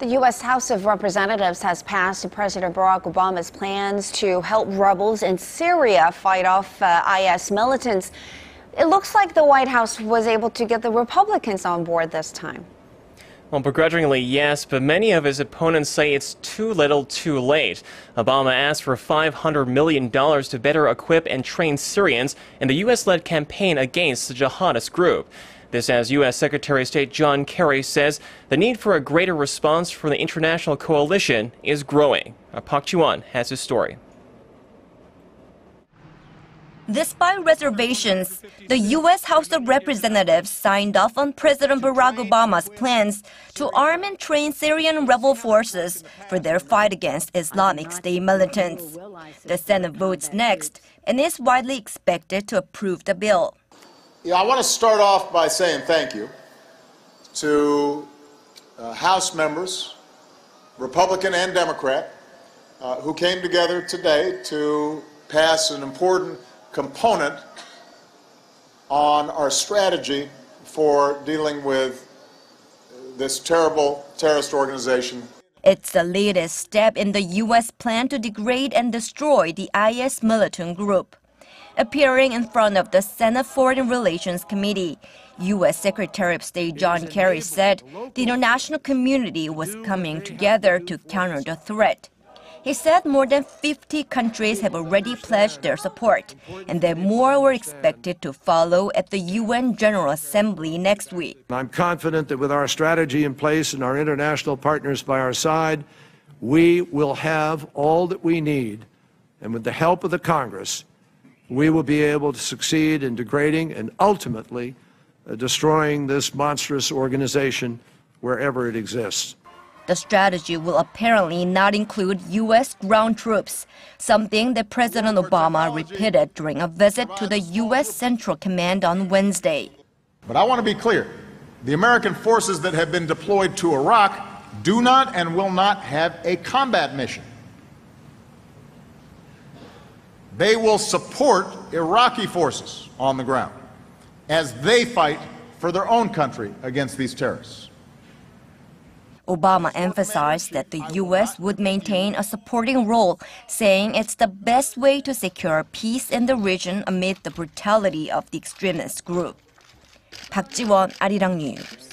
The U.S. House of Representatives has passed President Barack Obama's plans to help rebels in Syria fight off IS militants. It looks like the White House was able to get the Republicans on board this time. Well, begrudgingly, yes, but many of his opponents say it's too little, too late. Obama asked for $500 million to better equip and train Syrians in the U.S.-led campaign against the jihadist group. This as U.S. Secretary of State John Kerry says the need for a greater response from the international coalition is growing. Park Ji-won has his story. Despite reservations, the U.S. House of Representatives signed off on President Barack Obama's plans to arm and train Syrian rebel forces for their fight against Islamic State militants. The Senate votes next and is widely expected to approve the bill. I want to start off by saying thank you to House members, Republican and Democrat, who came together today to pass an important component on our strategy for dealing with this terrible terrorist organization. It's the latest step in the U.S. plan to degrade and destroy the IS militant group. Appearing in front of the Senate Foreign Relations Committee, U.S. Secretary of State John Kerry said the international community was coming together to counter the threat. He said more than 50 countries have already pledged their support, and that more were expected to follow at the UN General Assembly next week. I'm confident that with our strategy in place and our international partners by our side, we will have all that we need, and with the help of the Congress, we will be able to succeed in degrading and ultimately destroying this monstrous organization wherever it exists. The strategy will apparently not include U.S. ground troops, something that President Obama repeated during a visit to the U.S. Central Command on Wednesday. But I want to be clear. The American forces that have been deployed to Iraq do not and will not have a combat mission. They will support Iraqi forces on the ground as they fight for their own country against these terrorists. Obama emphasized that the U.S. would maintain a supporting role, saying it's the best way to secure peace in the region amid the brutality of the extremist group. Park Ji-won, Arirang News.